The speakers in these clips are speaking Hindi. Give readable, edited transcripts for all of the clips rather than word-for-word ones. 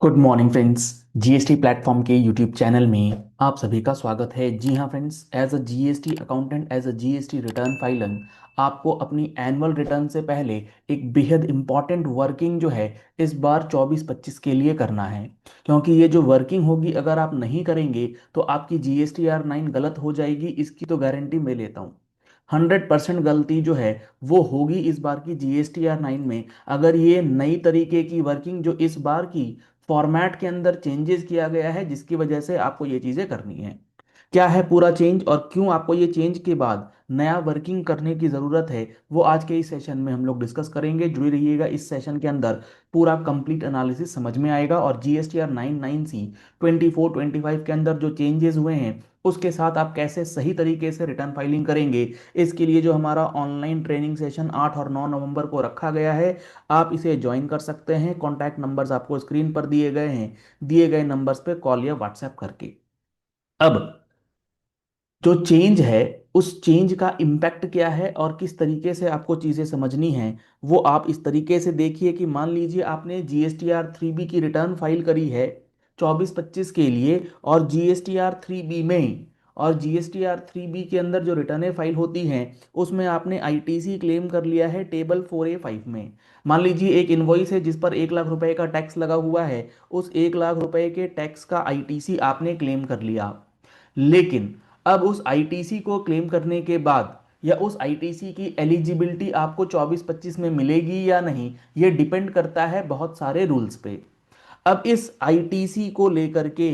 Good morning friends. GST platform के यूट्यूब चैनल में आप सभी का स्वागत है। जी हाँ friends, as a GST accountant, as a GST return filer आपको अपनी एनुअल रिटर्न से पहले एक बेहद इंपॉर्टेंट वर्किंग जो है इस बार 24-25 के लिए करना है। क्योंकि ये जो वर्किंग होगी अगर आप नहीं करेंगे तो आपकी GSTR 9 गलत हो जाएगी, इसकी तो गारंटी मैं लेता हूँ। 100% गलती जो है वो होगी इस बार की GSTR 9 में। अगर ये नई तरीके की वर्किंग जो इस बार की फॉर्मेट के अंदर चेंजेस किया गया है जिसकी वजह से आपको ये चीज़ें करनी है। क्या है पूरा चेंज और क्यों आपको ये चेंज के बाद नया वर्किंग करने की ज़रूरत है, वो आज के इस सेशन में हम लोग डिस्कस करेंगे। जुड़े रहिएगा इस सेशन के अंदर, पूरा कंप्लीट एनालिसिस समझ में आएगा। और GSTR 9 9C 24-25 के अंदर जो चेंजेस हुए हैं उसके साथ आप कैसे सही तरीके से रिटर्न फाइलिंग करेंगे, इसके लिए जो हमारा ऑनलाइन ट्रेनिंग सेशन 8 और 9 नवंबर को रखा गया है, आप इसे ज्वाइन कर सकते हैं। कॉन्टैक्ट नंबर्स आपको स्क्रीन पर दिए गए हैं, दिए गए नंबर्स पे कॉल या व्हाट्सएप करके। अब जो चेंज है उस चेंज का इम्पैक्ट क्या है और किस तरीके से आपको चीज़ें समझनी है, वो आप इस तरीके से देखिए कि मान लीजिए आपने GSTR 3B की रिटर्न फाइल करी है 24-25 के लिए, और GSTR 3B में और GSTR 3B के अंदर जो रिटर्न फाइल होती हैं उसमें आपने ITC क्लेम कर लिया है टेबल 4A5 में। मान लीजिए एक इनवॉइस है जिस पर 1 लाख रुपए का टैक्स लगा हुआ है, उस 1 लाख रुपए के टैक्स का ITC आपने क्लेम कर लिया। लेकिन अब उस आईटीसी को क्लेम करने के बाद या उस आईटीसी की एलिजिबिलिटी आपको 24-25 में मिलेगी या नहीं, ये डिपेंड करता है बहुत सारे रूल्स पे। अब इस आईटीसी को लेकर के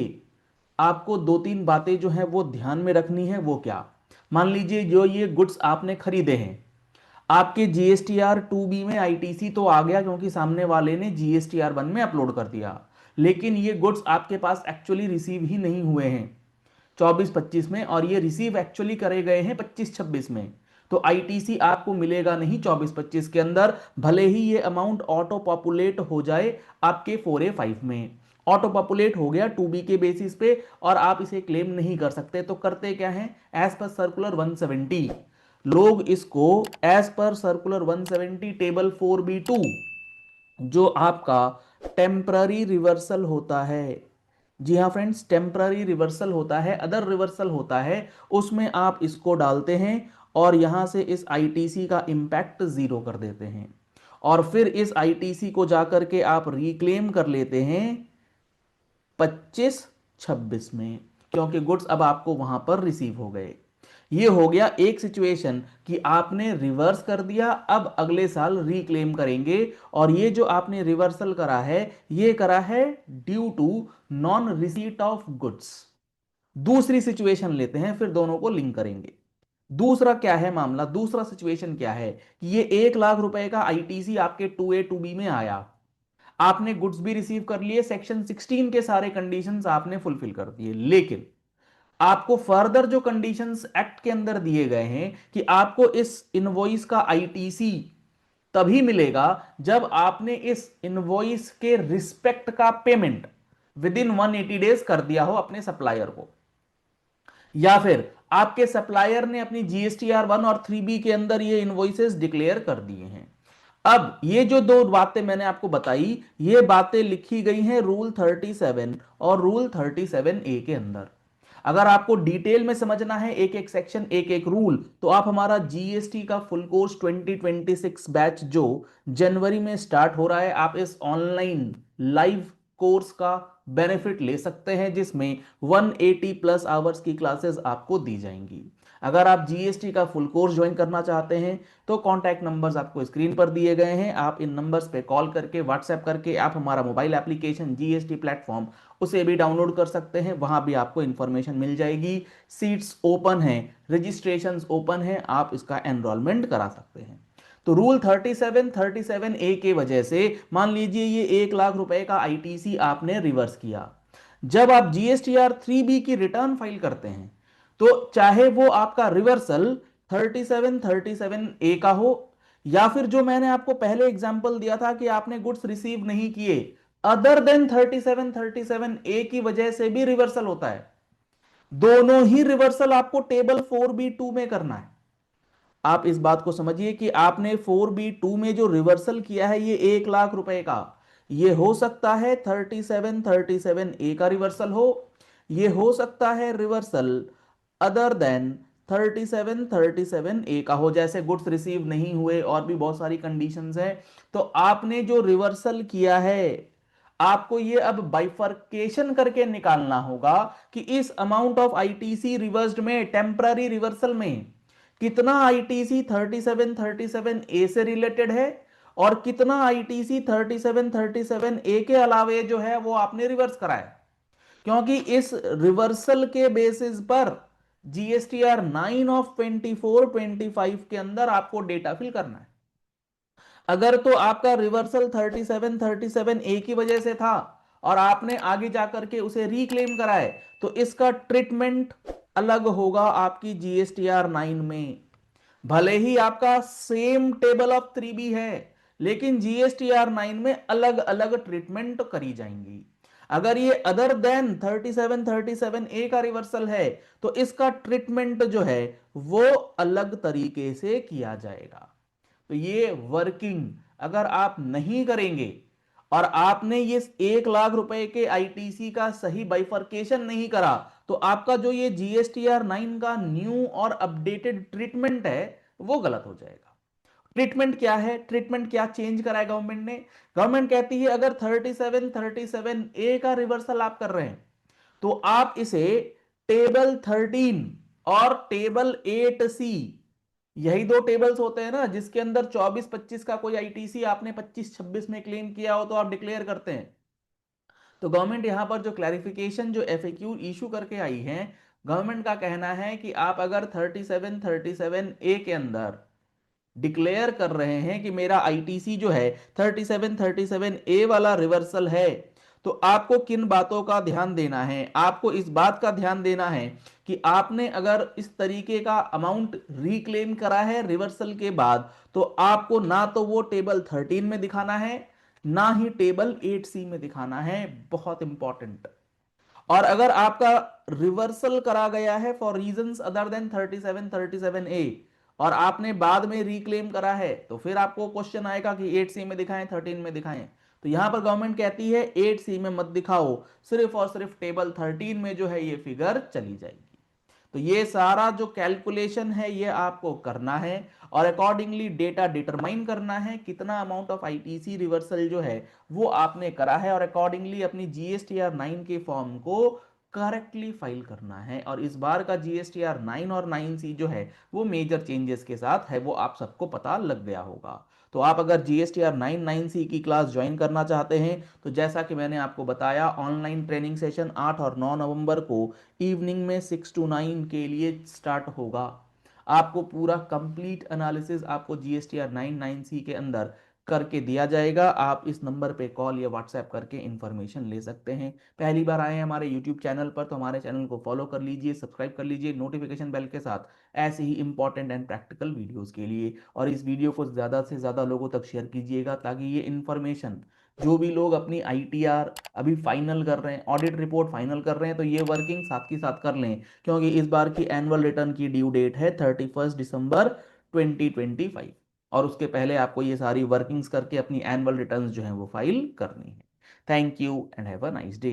आपको दो तीन बातें जो है वो ध्यान में रखनी है। वो क्या? मान लीजिए जो ये गुड्स आपने खरीदे हैं, आपके GSTR 2B में आईटीसी तो आ गया क्योंकि सामने वाले ने GSTR 1 में अपलोड कर दिया, लेकिन ये गुड्स आपके पास एक्चुअली रिसीव ही नहीं हुए हैं 24-25 में, और ये रिसीव एक्चुअली करे गए हैं 25-26 में। तो आईटीसी आपको मिलेगा नहीं 24-25 के अंदर, भले ही ये अमाउंट ऑटो पॉपुलेट हो जाए आपके 4A5 में। ऑटो पॉपुलेट हो गया 2B के बेसिस पे और आप इसे क्लेम नहीं कर सकते। तो करते क्या है, एज पर सर्कुलर 170 लोग इसको as per circular 170 table 4B2, जो आपका टेम्पररी रिवर्सल होता है, जी हाँ फ्रेंड्स, टेम्पररी रिवर्सल होता है, अदर रिवर्सल होता है, उसमें आप इसको डालते हैं और यहां से इस आईटीसी का इंपैक्ट जीरो कर देते हैं। और फिर इस आईटीसी को जाकर के आप रिक्लेम कर लेते हैं 25-26 में, क्योंकि गुड्स अब आपको वहां पर रिसीव हो गए। ये हो गया एक सिचुएशन कि आपने रिवर्स कर दिया, अब अगले साल रिक्लेम करेंगे। और ये जो आपने रिवर्सल करा है ये करा है due to non receipt of goods. दूसरी सिचुएशन लेते हैं, फिर दोनों को लिंक करेंगे। दूसरा क्या है मामला, दूसरा सिचुएशन क्या है कि ये 1 लाख रुपए का आईटीसी आपके 2A 2B में आया, आपने गुड्स भी रिसीव कर लिए, सेक्शन 16 के सारे कंडीशंस आपने फुलफिल कर दिए, लेकिन आपको फर्दर जो कंडीशंस एक्ट के अंदर दिए गए हैं कि आपको इस इनवॉइस का आईटीसी तभी मिलेगा जब आपने इस इनवॉइस के रिस्पेक्ट का पेमेंट विद इन 180 डेज कर दिया हो अपने सप्लायर को, या फिर आपके सप्लायर ने अपनी GSTR 1 और 3B के अंदर ये इनवॉइसेस डिक्लेयर कर दिए हैं। अब ये जो दो बातें मैंने आपको बताई, ये बातें लिखी गई हैं रूल 37 और रूल 37A के अंदर। अगर आपको डिटेल में समझना है एक एक सेक्शन एक एक रूल, तो आप हमारा जीएसटी का फुल कोर्स 2026 बैच जो जनवरी में स्टार्ट हो रहा है, आप इस ऑनलाइन लाइव कोर्स का बेनिफिट ले सकते हैं, जिसमें 180 प्लस आवर्स की क्लासेस आपको दी जाएंगी। अगर आप जीएसटी का फुल कोर्स ज्वाइन करना चाहते हैं तो कॉन्टैक्ट नंबर्स आपको स्क्रीन पर दिए गए हैं, आप इन नंबर्स पे कॉल करके व्हाट्सएप करके आप हमारा मोबाइल एप्लीकेशन जीएसटी प्लेटफॉर्म उसे भी डाउनलोड कर सकते हैं, वहां भी आपको इंफॉर्मेशन मिल जाएगी। सीट्स ओपन है, रजिस्ट्रेशन ओपन है, आप इसका एनरोलमेंट करा सकते हैं। तो रूल 37 37A के वजह से मान लीजिए ये 1 लाख रुपए का आईटीसी आपने रिवर्स किया, जब आप GSTR 3B की रिटर्न फाइल करते हैं तो चाहे वो आपका रिवर्सल 37 37A का हो, या फिर जो मैंने आपको पहले एग्जांपल दिया था कि आपने गुड्स रिसीव नहीं किए, अदर देन 37 37A की वजह से भी रिवर्सल होता है। दोनों ही रिवर्सल आपको टेबल 4B2 में करना है। आप इस बात को समझिए कि आपने 4B2 में जो रिवर्सल किया है ये 1 लाख रुपए का, ये हो सकता है 3737A का रिवर्सल हो, ये हो सकता है रिवर्सल अदर देन 3737A का हो, जैसे गुड्स रिसीव नहीं हुए और भी बहुत सारी कंडीशंस हैं। तो आपने जो रिवर्सल किया है, आपको ये अब बाइफर्केशन करके निकालना होगा कि इस अमाउंट ऑफ आईटीसी रिवर्स्ड में, टेम्पररी रिवर्सल में, कितना आईटीसी 3737A से रिलेटेड है और कितना आईटीसी 3737A के अलावे जो है वो आपने रिवर्स कराया। क्योंकि इस रिवर्सल के बेसिस पर जीएसटीआर 9 ऑफ 24-25 के अंदर आपको डेटा फिल करना है। अगर तो आपका रिवर्सल 3737A की वजह से था और आपने आगे जाकर के उसे रिक्लेम कराए, तो इसका ट्रीटमेंट अलग होगा आपकी जीएसटीआर 9 में। भले ही आपका सेम टेबल ऑफ 3B है, लेकिन जीएसटीआर 9 में अलग अलग ट्रीटमेंट करी जाएंगी। अगर ये अदर देन 3737A का रिवर्सल है, तो इसका ट्रीटमेंट जो है वो अलग तरीके से किया जाएगा। तो ये वर्किंग अगर आप नहीं करेंगे और आपने ये 1 लाख रुपए के आईटीसी का सही बाइफर्केशन नहीं करा, तो आपका जो ये जीएसटीआर 9 का न्यू और अपडेटेड ट्रीटमेंट है वो गलत हो जाएगा। ट्रीटमेंट क्या है, ट्रीटमेंट क्या चेंज करा है गवर्नमेंट ने? गवर्नमेंट कहती है अगर 3737A का रिवर्सल आप कर रहे हैं, तो आप इसे टेबल 13 और टेबल 8C, यही दो टेबल्स होते हैं ना जिसके अंदर 24-25 का कोई आईटीसी आपने 25-26 में क्लेम किया हो तो आप डिक्लेयर करते हैं। तो गवर्नमेंट यहां पर जो क्लैरिफिकेशन, जो एफएक्यू इशू करके आई है, गवर्नमेंट का कहना है कि आप अगर 3737A के अंदर डिक्लेयर कर रहे हैं कि मेरा आईटीसी जो है 3737A वाला रिवर्सल है, तो आपको किन बातों का ध्यान देना है? आपको इस बात का ध्यान देना है कि आपने अगर इस तरीके का अमाउंट रिक्लेम करा है रिवर्सल के बाद, तो आपको ना तो वो टेबल 13 में दिखाना है, ना ही टेबल 8C में दिखाना है। बहुत इंपॉर्टेंट। और अगर आपका रिवर्सल करा गया है for reasons other than 3737A और आपने बाद में रिक्लेम करा है, तो फिर आपको क्वेश्चन आएगा कि 8C में दिखाएं 13 में दिखाएं। तो यहां पर गवर्नमेंट कहती है 8C में मत दिखाओ, सिर्फ और सिर्फ टेबल 13 में जो है ये फिगर चली जाएगी। तो ये सारा जो कैलकुलेशन है ये आपको करना है और अकॉर्डिंगली डेटा डिटरमाइन करना है, कितना अमाउंट ऑफ आईटीसी रिवर्सल जो है वो आपने करा है, और अकॉर्डिंगली अपनी जीएसटीआर 9 के फॉर्म को करेक्टली फाइल करना है। और इस बार का जीएसटीआर 9 और 9C जो है वो मेजर चेंजेस के साथ है, वो आप सबको पता लग गया होगा। तो आप अगर जीएसटीआर 9 की क्लास ज्वाइन करना चाहते हैं, तो जैसा कि मैंने आपको बताया, ऑनलाइन ट्रेनिंग सेशन 8 और 9 नवंबर को इवनिंग में 6 to 9 के लिए स्टार्ट होगा। आपको पूरा कंप्लीट एनालिसिस आपको जीएसटीआर 9 के अंदर करके दिया जाएगा। आप इस नंबर पे कॉल या व्हाट्सएप करके इंफॉर्मेशन ले सकते हैं। पहली बार आए हैं हमारे यूट्यूब चैनल पर, तो हमारे चैनल को फॉलो कर लीजिए, सब्सक्राइब कर लीजिए नोटिफिकेशन बेल के साथ, ऐसे ही इंपॉर्टेंट एंड प्रैक्टिकल वीडियोस के लिए। और इस वीडियो को ज़्यादा से ज़्यादा लोगों तक शेयर कीजिएगा, ताकि ये इन्फॉर्मेशन, जो भी लोग अपनी आईटीआर अभी फाइनल कर रहे हैं, ऑडिट रिपोर्ट फाइनल कर रहे हैं, तो ये वर्किंग साथ के साथ कर लें, क्योंकि इस बार की एनुअल रिटर्न की ड्यू डेट है 31 दिसंबर 2025, और उसके पहले आपको ये सारी वर्किंग्स करके अपनी एनुअल रिटर्न्स जो है वो फाइल करनी है। Thank you and have a nice day.